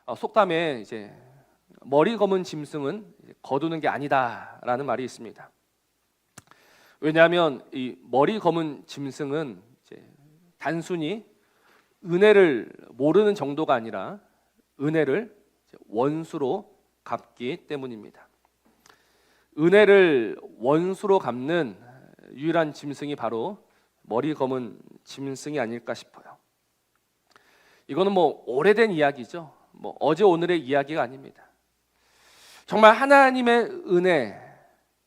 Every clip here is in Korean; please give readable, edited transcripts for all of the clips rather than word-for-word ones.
속담에 이제 머리 검은 짐승은 거두는 게 아니다라는 말이 있습니다. 왜냐하면 이 머리 검은 짐승은 이제 단순히 은혜를 모르는 정도가 아니라 은혜를 원수로 갚기 때문입니다. 은혜를 원수로 갚는 유일한 짐승이 바로 머리 검은 짐승이 아닐까 싶어요. 이거는 오래된 이야기죠. 어제 오늘의 이야기가 아닙니다. 정말 하나님의 은혜,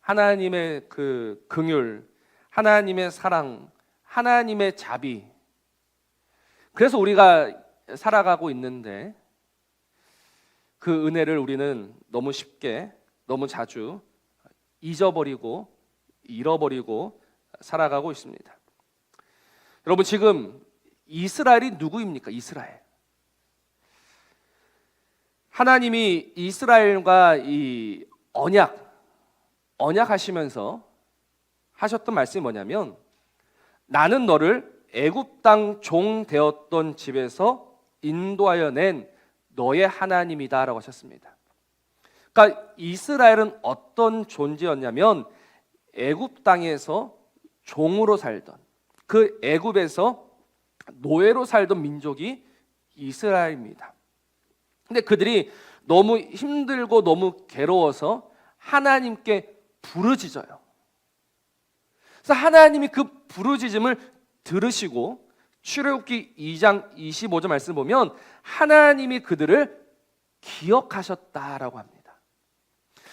하나님의 그 긍휼, 하나님의 사랑, 하나님의 자비. 그래서 우리가 살아가고 있는데 그 은혜를 우리는 너무 쉽게, 너무 자주 잊어버리고 잃어버리고 살아가고 있습니다. 여러분, 지금 이스라엘이 누구입니까? 이스라엘. 하나님이 이스라엘과 이 언약하시면서 하셨던 말씀이 뭐냐면, 나는 너를 애굽 땅 종 되었던 집에서 인도하여 낸 너의 하나님이다라고 하셨습니다. 그러니까 이스라엘은 어떤 존재였냐면 애굽 땅에서 종으로 살던, 그 애굽에서 노예로 살던 민족이 이스라엘입니다. 근데 그들이 너무 힘들고 너무 괴로워서 하나님께 부르짖어요. 그래서 하나님이 그 부르짖음을 들으시고 출애굽기 2장 25절 말씀을 보면 하나님이 그들을 기억하셨다라고 합니다.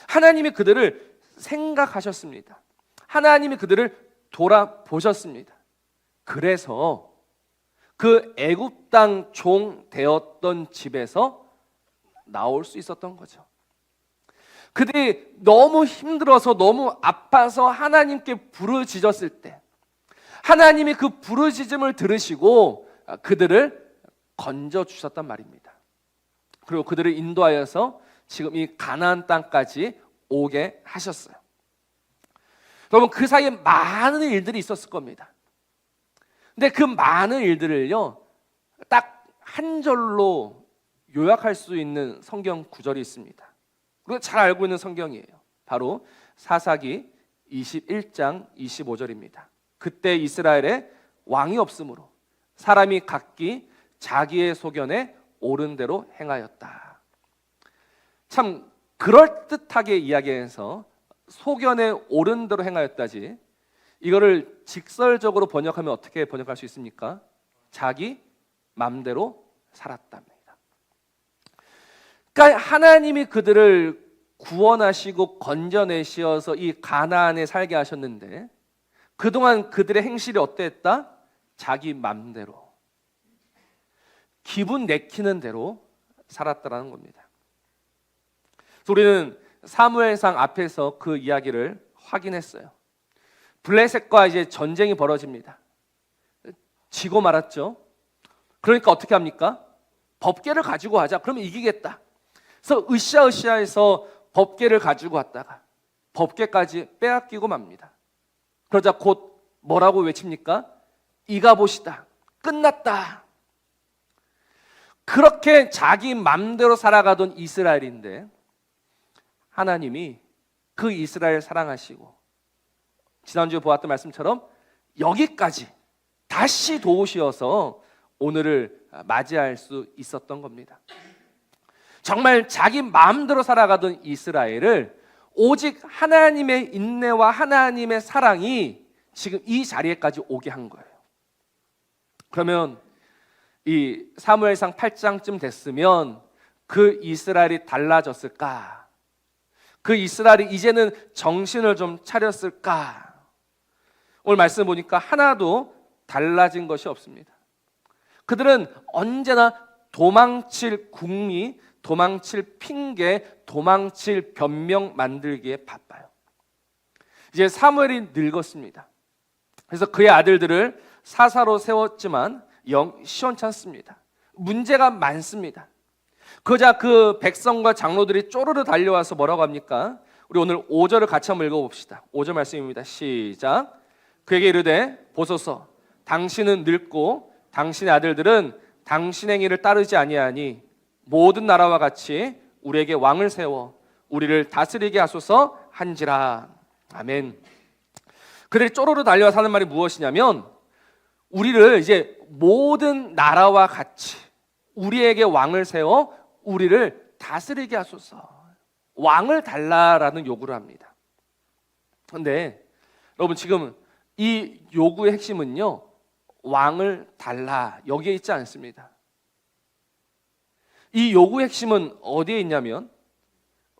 하나님이 그들을 생각하셨습니다. 하나님이 그들을 돌아보셨습니다. 그래서 그 애굽 땅 종 되었던 집에서 나올 수 있었던 거죠. 그들이 너무 힘들어서 너무 아파서 하나님께 부르짖었을 때 하나님이 그 부르짖음을 들으시고 그들을 건져주셨단 말입니다. 그리고 그들을 인도하여서 지금 이 가나안 땅까지 오게 하셨어요. 여러분, 그 사이에 많은 일들이 있었을 겁니다. 근데 그 많은 일들을요, 딱 한 절로 요약할 수 있는 성경 구절이 있습니다. 우리가 잘 알고 있는 성경이에요. 바로 사사기 21장 25절입니다. 그때 이스라엘에 왕이 없으므로 사람이 각기 자기의 소견에 옳은 대로 행하였다. 참 그럴듯하게 이야기해서 소견에 옳은 대로 행하였다지, 이거를 직설적으로 번역하면 어떻게 번역할 수 있습니까? 자기 맘대로 살았답니다. 그러니까 하나님이 그들을 구원하시고 건져내시어서 이 가나안에 살게 하셨는데 그동안 그들의 행실이 어땠다? 자기 맘대로, 기분 내키는 대로 살았다라는 겁니다. 그래서 우리는 사무엘상 앞에서 그 이야기를 확인했어요. 블레셋과 이제 전쟁이 벌어집니다. 지고 말았죠. 그러니까 어떻게 합니까? 법궤를 가지고 하자. 그러면 이기겠다. 그래서 으쌰으쌰해서 법궤를 가지고 왔다가 법궤까지 빼앗기고 맙니다. 그러자 곧 뭐라고 외칩니까? 이가봇이다. 끝났다. 그렇게 자기 맘대로 살아가던 이스라엘인데 하나님이 그 이스라엘 사랑하시고 지난주에 보았던 말씀처럼 여기까지 다시 도우시어서 오늘을 맞이할 수 있었던 겁니다. 정말 자기 마음대로 살아가던 이스라엘을 오직 하나님의 인내와 하나님의 사랑이 지금 이 자리에까지 오게 한 거예요. 그러면 이 사무엘상 8장쯤 됐으면 그 이스라엘이 달라졌을까? 그 이스라엘이 이제는 정신을 좀 차렸을까? 오늘 말씀 보니까 하나도 달라진 것이 없습니다. 그들은 언제나 도망칠 궁리, 도망칠 핑계, 도망칠 변명 만들기에 바빠요. 이제 사무엘이 늙었습니다. 그래서 그의 아들들을 사사로 세웠지만 영 시원찮습니다. 문제가 많습니다. 그러자 그 백성과 장로들이 쪼르르 달려와서 뭐라고 합니까? 우리 오늘 5절을 같이 한번 읽어봅시다. 5절 말씀입니다. 시작. 그에게 이르되 보소서, 당신은 늙고 당신의 아들들은 당신의 행위를 따르지 아니하니 모든 나라와 같이 우리에게 왕을 세워 우리를 다스리게 하소서 한지라. 아멘. 그들이 쪼로로 달려와서 하는 말이 무엇이냐면, 우리를 이제 모든 나라와 같이 우리에게 왕을 세워 우리를 다스리게 하소서, 왕을 달라라는 요구를 합니다. 그런데 여러분, 지금 이 요구의 핵심은요, 왕을 달라 여기에 있지 않습니다. 이 요구의 핵심은 어디에 있냐면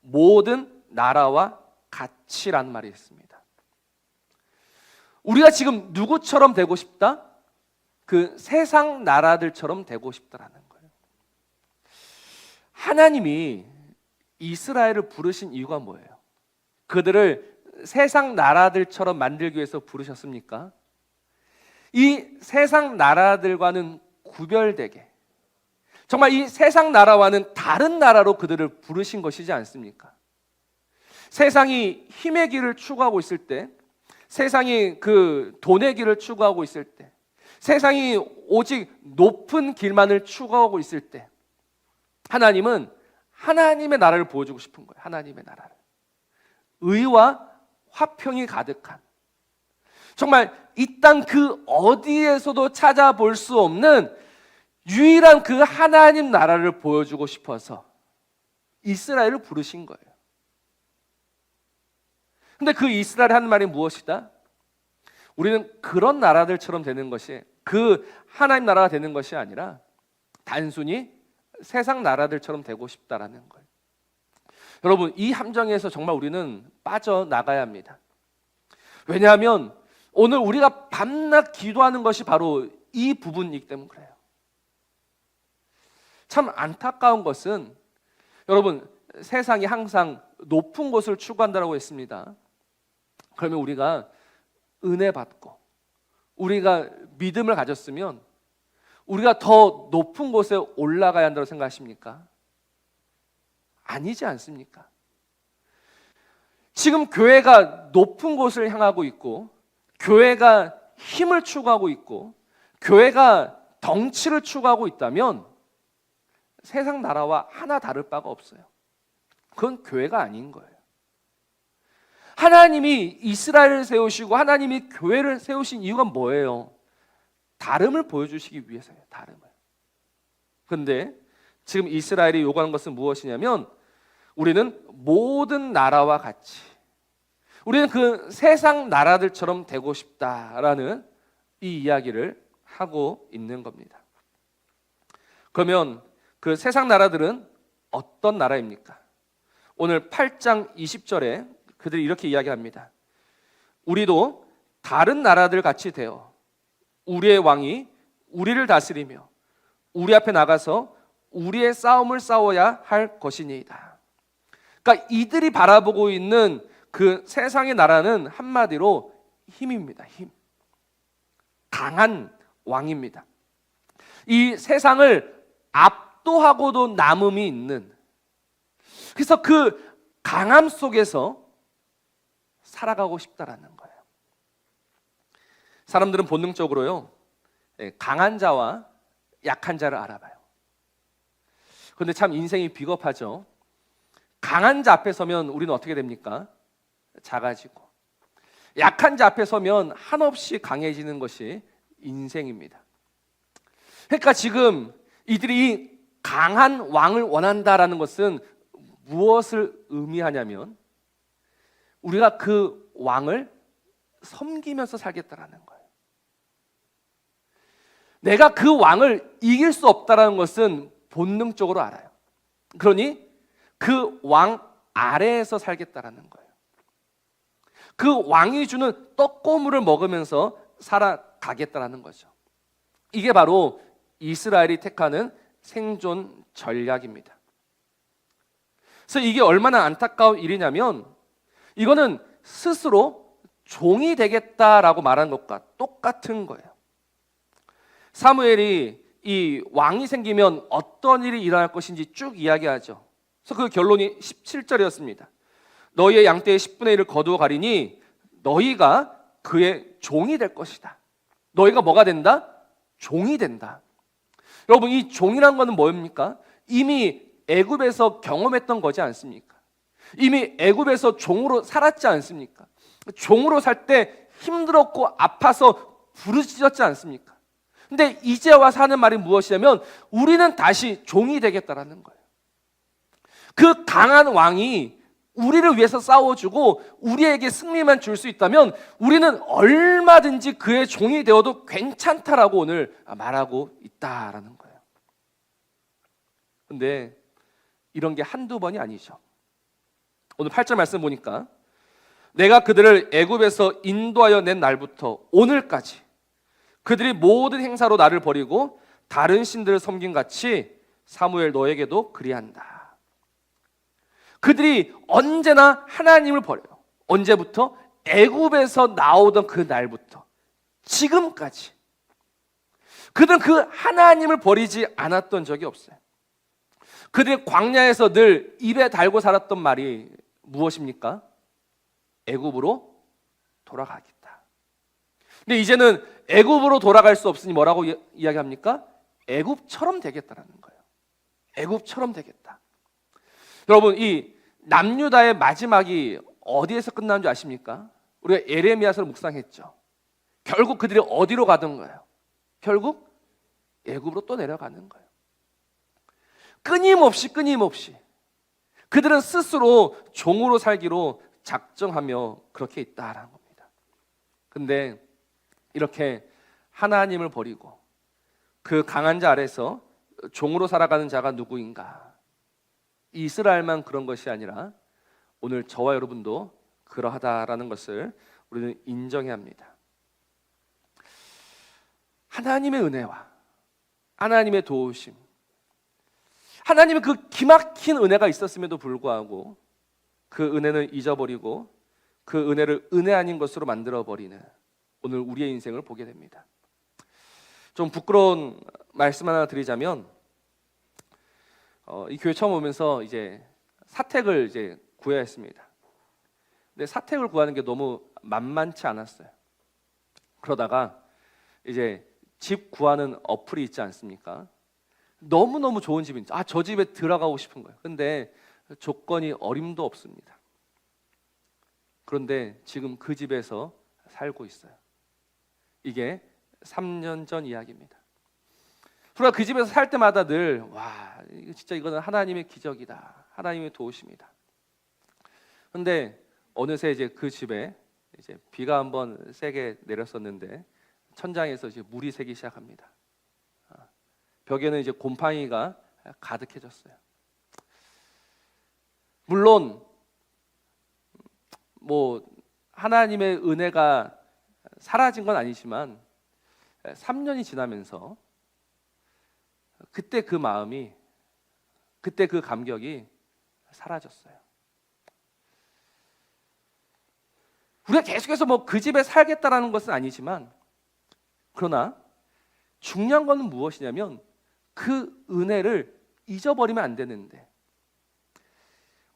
모든 나라와 같이라는 말이 있습니다. 우리가 지금 누구처럼 되고 싶다? 그 세상 나라들처럼 되고 싶다라는 거예요. 하나님이 이스라엘을 부르신 이유가 뭐예요? 그들을 세상 나라들처럼 만들기 위해서 부르셨습니까? 이 세상 나라들과는 구별되게, 정말 이 세상 나라와는 다른 나라로 그들을 부르신 것이지 않습니까? 세상이 힘의 길을 추구하고 있을 때, 세상이 그 돈의 길을 추구하고 있을 때, 세상이 오직 높은 길만을 추구하고 있을 때, 하나님은 하나님의 나라를 보여주고 싶은 거예요. 하나님의 나라를, 의와 화평이 가득한, 정말 이 땅 그 어디에서도 찾아볼 수 없는 유일한 그 하나님 나라를 보여주고 싶어서 이스라엘을 부르신 거예요. 근데 그 이스라엘이 하는 말이 무엇이다? 우리는 그런 나라들처럼 되는 것이, 그 하나님 나라가 되는 것이 아니라 단순히 세상 나라들처럼 되고 싶다라는 거예요. 여러분, 이 함정에서 정말 우리는 빠져나가야 합니다. 왜냐하면 오늘 우리가 밤낮 기도하는 것이 바로 이 부분이기 때문에 그래요. 참 안타까운 것은, 여러분, 세상이 항상 높은 곳을 추구한다고 했습니다. 그러면 우리가 은혜 받고 우리가 믿음을 가졌으면 우리가 더 높은 곳에 올라가야 한다고 생각하십니까? 아니지 않습니까? 지금 교회가 높은 곳을 향하고 있고, 교회가 힘을 추구하고 있고, 교회가 덩치를 추구하고 있다면 세상 나라와 하나 다를 바가 없어요. 그건 교회가 아닌 거예요. 하나님이 이스라엘을 세우시고 하나님이 교회를 세우신 이유가 뭐예요? 다름을 보여주시기 위해서예요. 다름을. 그런데 지금 이스라엘이 요구하는 것은 무엇이냐면, 우리는 모든 나라와 같이, 우리는 그 세상 나라들처럼 되고 싶다라는 이 이야기를 하고 있는 겁니다. 그러면 그 세상 나라들은 어떤 나라입니까? 오늘 8장 20절에 그들이 이렇게 이야기합니다. 우리도 다른 나라들 같이 되어 우리의 왕이 우리를 다스리며 우리 앞에 나가서 우리의 싸움을 싸워야 할 것이니이다. 그러니까 이들이 바라보고 있는 그 세상의 나라는 한마디로 힘입니다. 힘. 강한 왕입니다. 이 세상을 압도하고도 남음이 있는, 그래서 그 강함 속에서 살아가고 싶다라는 거예요. 사람들은 본능적으로요, 강한 자와 약한 자를 알아봐요. 그런데 참 인생이 비겁하죠. 강한 자 앞에 서면 우리는 어떻게 됩니까? 작아지고, 약한 자 앞에 서면 한없이 강해지는 것이 인생입니다. 그러니까 지금 이들이 이 강한 왕을 원한다라는 것은 무엇을 의미하냐면, 우리가 그 왕을 섬기면서 살겠다라는 거예요. 내가 그 왕을 이길 수 없다라는 것은 본능적으로 알아요. 그러니 그 왕 아래에서 살겠다라는 거예요. 그 왕이 주는 떡고물을 먹으면서 살아가겠다라는 거죠. 이게 바로 이스라엘이 택하는 생존 전략입니다. 그래서 이게 얼마나 안타까운 일이냐면, 이거는 스스로 종이 되겠다라고 말하는 것과 똑같은 거예요. 사무엘이 이 왕이 생기면 어떤 일이 일어날 것인지 쭉 이야기하죠. 그래서 그 결론이 17절이었습니다. 너희의 양떼의 10분의 1을 거두어 가리니 너희가 그의 종이 될 것이다. 너희가 뭐가 된다? 종이 된다. 여러분, 이 종이라는 것은 뭡니까? 이미 애굽에서 경험했던 거지 않습니까? 이미 애굽에서 종으로 살았지 않습니까? 종으로 살 때 힘들었고 아파서 부르짖었지 않습니까? 근데 이제 와서 하는 말이 무엇이냐면 우리는 다시 종이 되겠다라는 거예요. 그 강한 왕이 우리를 위해서 싸워주고 우리에게 승리만 줄 수 있다면 우리는 얼마든지 그의 종이 되어도 괜찮다라고 오늘 말하고 있다라는 거예요. 근데 이런 게 한두 번이 아니죠. 오늘 8절 말씀 보니까 내가 그들을 애굽에서 인도하여 낸 날부터 오늘까지 그들이 모든 행사로 나를 버리고 다른 신들을 섬긴 같이 사무엘 너에게도 그리한다. 그들이 언제나 하나님을 버려요. 언제부터? 애굽에서 나오던 그 날부터 지금까지 그들은 그 하나님을 버리지 않았던 적이 없어요. 그들이 광야에서 늘 입에 달고 살았던 말이 무엇입니까? 애굽으로 돌아가겠다. 근데 이제는 애굽으로 돌아갈 수 없으니 뭐라고 이야기합니까? 애굽처럼 되겠다라는 거예요. 애굽처럼 되겠다. 여러분, 이 남유다의 마지막이 어디에서 끝나는 줄 아십니까? 우리가 예레미야서를 묵상했죠. 결국 그들이 어디로 가던 거예요? 결국 애굽으로 또 내려가는 거예요. 끊임없이 그들은 스스로 종으로 살기로 작정하며 그렇게 있다라는 겁니다. 근데 이렇게 하나님을 버리고 그 강한 자 아래서 종으로 살아가는 자가 누구인가? 이스라엘만 그런 것이 아니라 오늘 저와 여러분도 그러하다라는 것을 우리는 인정해야 합니다. 하나님의 은혜와 하나님의 도우심, 하나님의 그 기막힌 은혜가 있었음에도 불구하고 그 은혜는 잊어버리고 그 은혜를 은혜 아닌 것으로 만들어버리는 오늘 우리의 인생을 보게 됩니다. 좀 부끄러운 말씀 하나 드리자면 이 교회 처음 오면서 이제 사택을 이제 구해야 했습니다. 근데 사택을 구하는 게 너무 만만치 않았어요. 그러다가 이제 집 구하는 어플이 있지 않습니까? 너무너무 좋은 집인지 저 집에 들어가고 싶은 거예요. 근데 조건이 어림도 없습니다. 그런데 지금 그 집에서 살고 있어요. 이게 3년 전 이야기입니다. 우리가 그 집에서 살 때마다 늘 진짜 이거는 하나님의 기적이다, 하나님의 도우심이다. 그런데 어느새 이제 그 집에 이제 비가 한번 세게 내렸었는데 천장에서 이제 물이 새기 시작합니다. 벽에는 이제 곰팡이가 가득해졌어요. 물론 뭐 하나님의 은혜가 사라진 건 아니지만 3년이 지나면서 그때 그 마음이, 그때 그 감격이 사라졌어요. 우리가 계속해서 뭐 그 집에 살겠다라는 것은 아니지만, 그러나 중요한 것은 무엇이냐면 그 은혜를 잊어버리면 안 되는데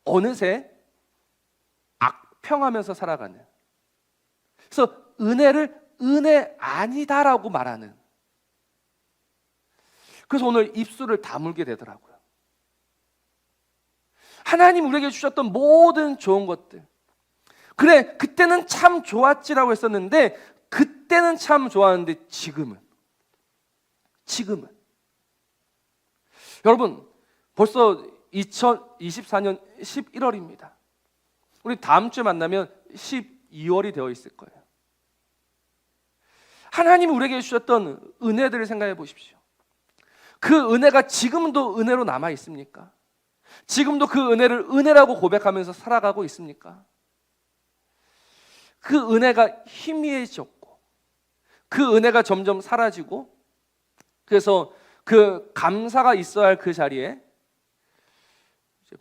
어느새 악평하면서 살아가는, 그래서 은혜를 은혜 아니다라고 말하는, 그래서 오늘 입술을 다물게 되더라고요. 하나님 우리에게 주셨던 모든 좋은 것들, 그래 그때는 참 좋았지라고 했었는데, 그때는 참 좋았는데 지금은 여러분 벌써 2024년 11월입니다. 우리 다음 주에 만나면 12월이 되어 있을 거예요. 하나님이 우리에게 주셨던 은혜들을 생각해 보십시오. 그 은혜가 지금도 은혜로 남아 있습니까? 지금도 그 은혜를 은혜라고 고백하면서 살아가고 있습니까? 그 은혜가 희미해졌고 그 은혜가 점점 사라지고, 그래서 그 감사가 있어야 할 그 자리에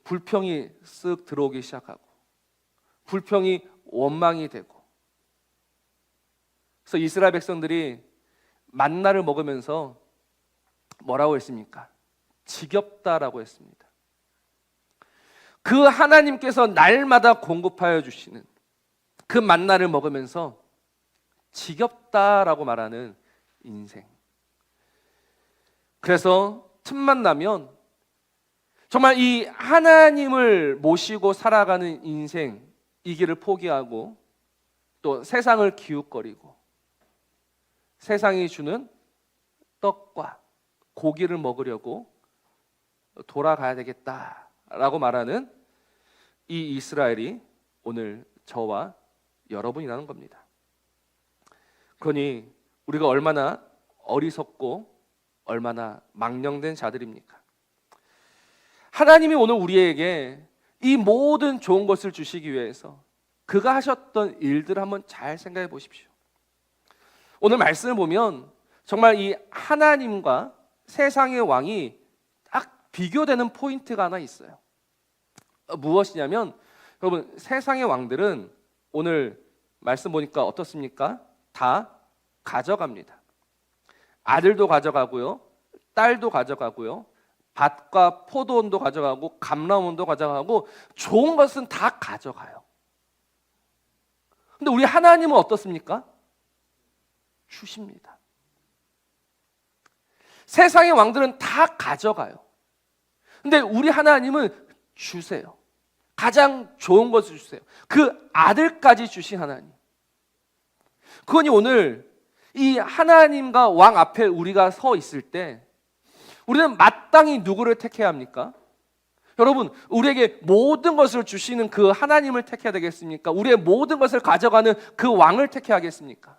불평이 쓱 들어오기 시작하고 불평이 원망이 되고, 그래서 이스라엘 백성들이 만나를 먹으면서 뭐라고 했습니까? 지겹다라고 했습니다. 그 하나님께서 날마다 공급하여 주시는 그 만나를 먹으면서 지겹다라고 말하는 인생. 그래서 틈만 나면 정말 이 하나님을 모시고 살아가는 인생, 이 길을 포기하고 또 세상을 기웃거리고 세상이 주는 떡과 고기를 먹으려고 돌아가야 되겠다라고 말하는 이 이스라엘이 오늘 저와 여러분이라는 겁니다. 그러니 우리가 얼마나 어리석고 얼마나 망령된 자들입니까? 하나님이 오늘 우리에게 이 모든 좋은 것을 주시기 위해서 그가 하셨던 일들을 한번 잘 생각해 보십시오. 오늘 말씀을 보면 정말 이 하나님과 세상의 왕이 딱 비교되는 포인트가 하나 있어요. 무엇이냐면 여러분, 세상의 왕들은 오늘 말씀 보니까 어떻습니까? 다 가져갑니다. 아들도 가져가고요, 딸도 가져가고요, 밭과 포도원도 가져가고 감람원도 가져가고 좋은 것은 다 가져가요. 근데 우리 하나님은 어떻습니까? 주십니다. 세상의 왕들은 다 가져가요. 근데 우리 하나님은 주세요. 가장 좋은 것을 주세요. 그 아들까지 주신 하나님. 그러니 오늘 이 하나님과 왕 앞에 우리가 서 있을 때 우리는 마땅히 누구를 택해야 합니까? 여러분, 우리에게 모든 것을 주시는 그 하나님을 택해야 되겠습니까? 우리의 모든 것을 가져가는 그 왕을 택해야 하겠습니까?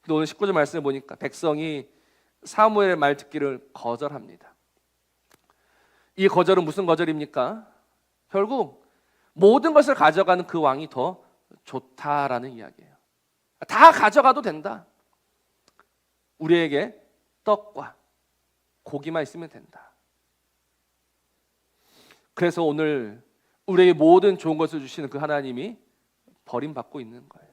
근데 오늘 19절 말씀을 보니까 백성이 사무엘의 말 듣기를 거절합니다. 이 거절은 무슨 거절입니까? 결국 모든 것을 가져가는 그 왕이 더 좋다라는 이야기예요. 다 가져가도 된다. 우리에게 떡과 고기만 있으면 된다. 그래서 오늘 우리에게 모든 좋은 것을 주시는 그 하나님이 버림받고 있는 거예요.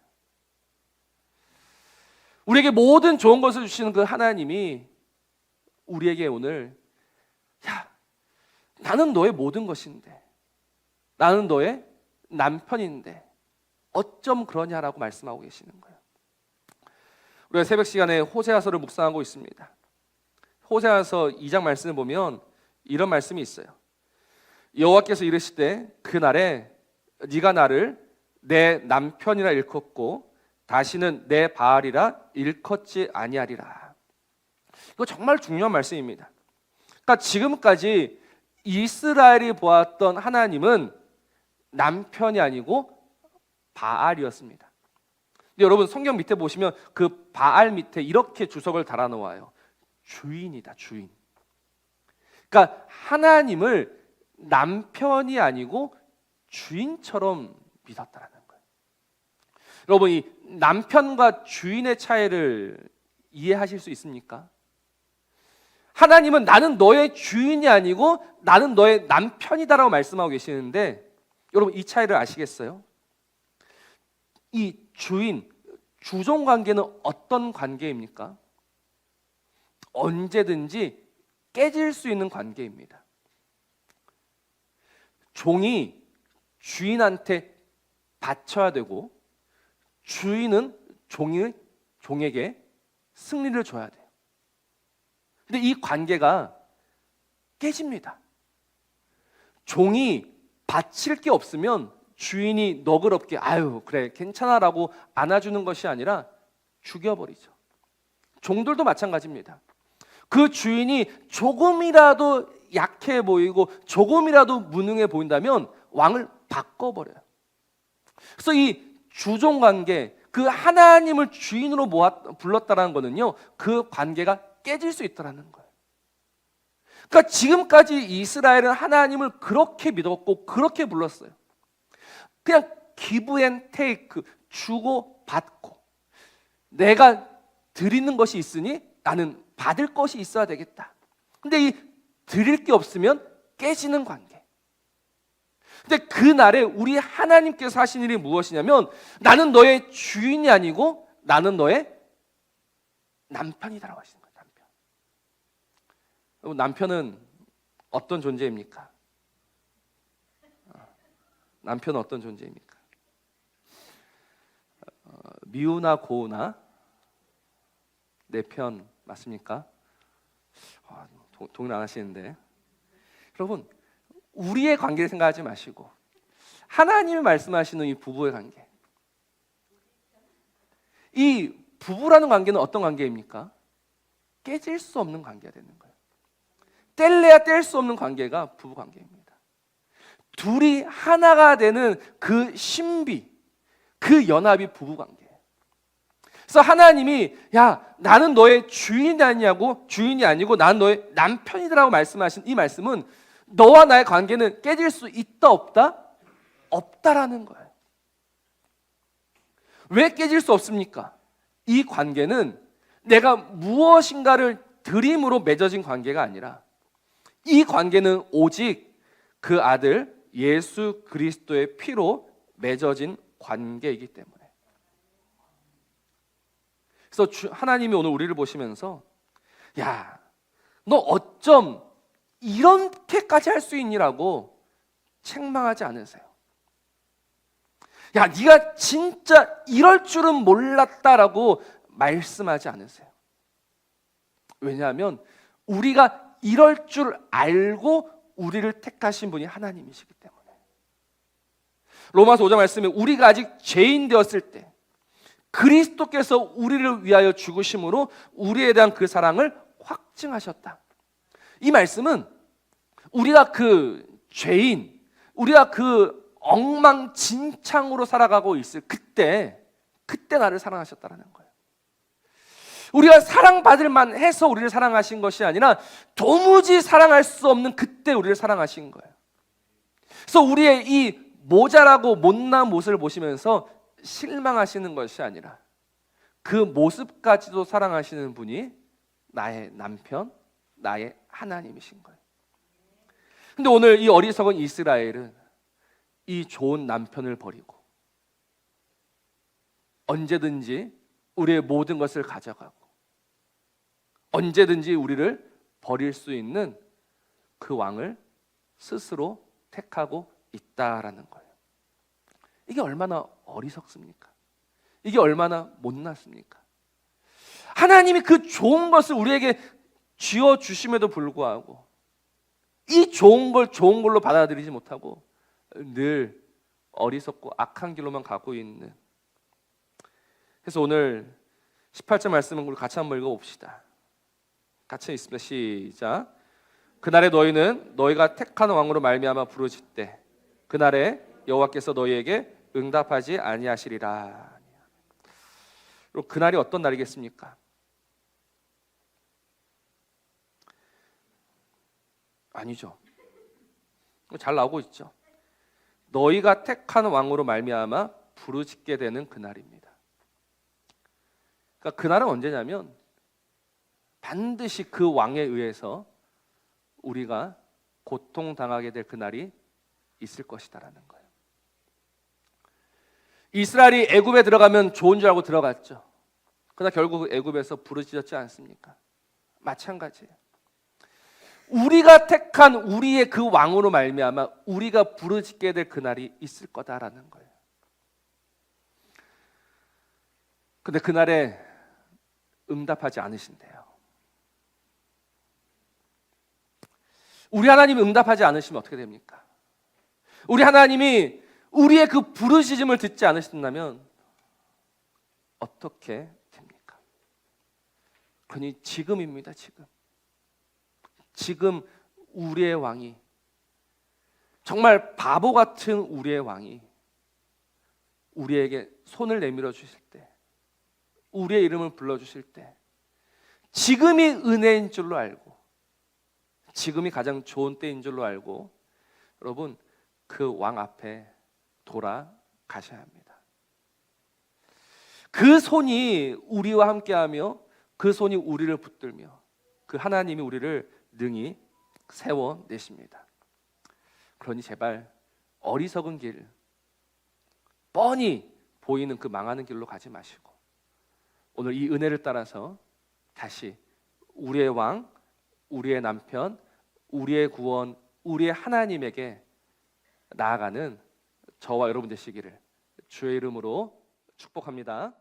우리에게 모든 좋은 것을 주시는 그 하나님이 우리에게 오늘 야, 나는 너의 모든 것인데, 나는 너의 남편인데 어쩜 그러냐라고 말씀하고 계시는 거예요. 우리가 새벽 시간에 호세아서를 묵상하고 있습니다. 호세아서 2장 말씀을 보면 이런 말씀이 있어요. 여호와께서 이르시되 그날에 네가 나를 내 남편이라 일컫고 다시는 내 바알이라 일컫지 아니하리라. 이거 정말 중요한 말씀입니다. 그러니까 지금까지 이스라엘이 보았던 하나님은 남편이 아니고 바알이었습니다. 근데 여러분, 성경 밑에 보시면 그 바알 밑에 이렇게 주석을 달아 놓아요. 주인이다, 주인. 그러니까 하나님을 남편이 아니고 주인처럼 믿었다라는 거예요. 여러분, 이 남편과 주인의 차이를 이해하실 수 있습니까? 하나님은 나는 너의 주인이 아니고 나는 너의 남편이다라고 말씀하고 계시는데, 여러분 이 차이를 아시겠어요? 이 주인, 주종 관계는 어떤 관계입니까? 언제든지 깨질 수 있는 관계입니다. 종이 주인한테 바쳐야 되고 주인은 종에게 승리를 줘야 돼요. 근데 이 관계가 깨집니다. 종이 바칠 게 없으면 주인이 너그럽게 아유 그래 괜찮아라고 안아주는 것이 아니라 죽여버리죠. 종들도 마찬가지입니다. 그 주인이 조금이라도 약해 보이고 조금이라도 무능해 보인다면 왕을 바꿔버려요. 그래서 이 주종관계, 그 하나님을 주인으로 불렀다는 거는요, 그 관계가 깨질 수 있다는 거예요. 그러니까 지금까지 이스라엘은 하나님을 그렇게 믿었고 그렇게 불렀어요. 그냥 기브 앤 테이크, 주고 받고, 내가 드리는 것이 있으니 나는 받을 것이 있어야 되겠다. 근데 이 드릴 게 없으면 깨지는 관계. 근데 그날에 우리 하나님께서 하신 일이 무엇이냐면 나는 너의 주인이 아니고 나는 너의 남편이다라고 하시는 거예요. 남편. 남편은 어떤 존재입니까? 남편은 어떤 존재입니까? 미우나 고우나 내 편 맞습니까? 동의 안 하시는데, 여러분 우리의 관계를 생각하지 마시고 하나님이 말씀하시는 이 부부의 관계, 이 부부라는 관계는 어떤 관계입니까? 깨질 수 없는 관계가 되는 거예요. 뗄래야 뗄 수 없는 관계가 부부 관계입니다. 둘이 하나가 되는 그 신비, 그 연합이 부부 관계예요. 그래서 하나님이 야 나는 너의 주인이 아니고 나는 너의 남편이라고 말씀하신 이 말씀은 너와 나의 관계는 깨질 수 있다 없다? 없다라는 거예요. 왜 깨질 수 없습니까? 이 관계는 내가 무엇인가를 드림으로 맺어진 관계가 아니라 이 관계는 오직 그 아들 예수 그리스도의 피로 맺어진 관계이기 때문에. 그래서 하나님이 오늘 우리를 보시면서 야, 너 어쩜 이렇게까지 할 수 있니라고 책망하지 않으세요. 야, 네가 진짜 이럴 줄은 몰랐다라고 말씀하지 않으세요. 왜냐하면 우리가 이럴 줄 알고 우리를 택하신 분이 하나님이시기 때문에. 로마서 5장 말씀에 우리가 아직 죄인 되었을 때 그리스도께서 우리를 위하여 죽으심으로 우리에 대한 그 사랑을 확증하셨다. 이 말씀은 우리가 그 죄인, 우리가 그 엉망진창으로 살아가고 있을 그때 나를 사랑하셨다는 거예요. 우리가 사랑받을 만해서 우리를 사랑하신 것이 아니라 도무지 사랑할 수 없는 그때 우리를 사랑하신 거예요. 그래서 우리의 이 모자라고 못난 모습을 보시면서 실망하시는 것이 아니라 그 모습까지도 사랑하시는 분이 나의 남편, 나의 하나님이신 거예요. 근데 오늘 이 어리석은 이스라엘은 이 좋은 남편을 버리고 언제든지 우리의 모든 것을 가져가고 언제든지 우리를 버릴 수 있는 그 왕을 스스로 택하고 있다라는 거예요. 이게 얼마나 어리석습니까? 이게 얼마나 못났습니까? 하나님이 그 좋은 것을 우리에게 쥐어 주심에도 불구하고 이 좋은 걸 좋은 걸로 받아들이지 못하고 늘 어리석고 악한 길로만 가고 있는. 그래서 오늘 18절 말씀은 우리 같이 한번 읽어봅시다. 같이 있습니다. 시작. 그날에 너희는 너희가 택한 왕으로 말미암아 부르짖되 그날에 여호와께서 너희에게 응답하지 아니하시리라. 그리고 그날이 어떤 날이겠습니까? 아니죠. 잘 나오고 있죠. 너희가 택한 왕으로 말미암아 부르짖게 되는 그날입니다. 그러니까 그날은 언제냐면 반드시 그 왕에 의해서 우리가 고통당하게 될 그날이 있을 것이다라는 거예요. 이스라엘이 애굽에 들어가면 좋은 줄 알고 들어갔죠. 그러나 결국 애굽에서 부르짖었지 않습니까? 마찬가지예요. 우리가 택한 우리의 그 왕으로 말미암아 우리가 부르짖게 될 그날이 있을 거다라는 거예요. 근데 그날에 응답하지 않으신대요. 우리 하나님이 응답하지 않으시면 어떻게 됩니까? 우리 하나님이 우리의 그 부르짖음을 듣지 않으신다면 어떻게 됩니까? 그러니 지금입니다. 지금 우리의 왕이, 정말 바보 같은 우리의 왕이 우리에게 손을 내밀어 주실 때, 우리의 이름을 불러주실 때 지금이 은혜인 줄로 알고 지금이 가장 좋은 때인 줄로 알고 여러분 그 왕 앞에 돌아가셔야 합니다. 그 손이 우리와 함께하며 그 손이 우리를 붙들며 그 하나님이 우리를 능히 세워내십니다. 그러니 제발 어리석은 길, 뻔히 보이는 그 망하는 길로 가지 마시고 오늘 이 은혜를 따라서 다시 우리의 왕, 우리의 남편, 우리의 구원, 우리의 하나님에게 나아가는 저와 여러분 되시기를 주의 이름으로 축복합니다.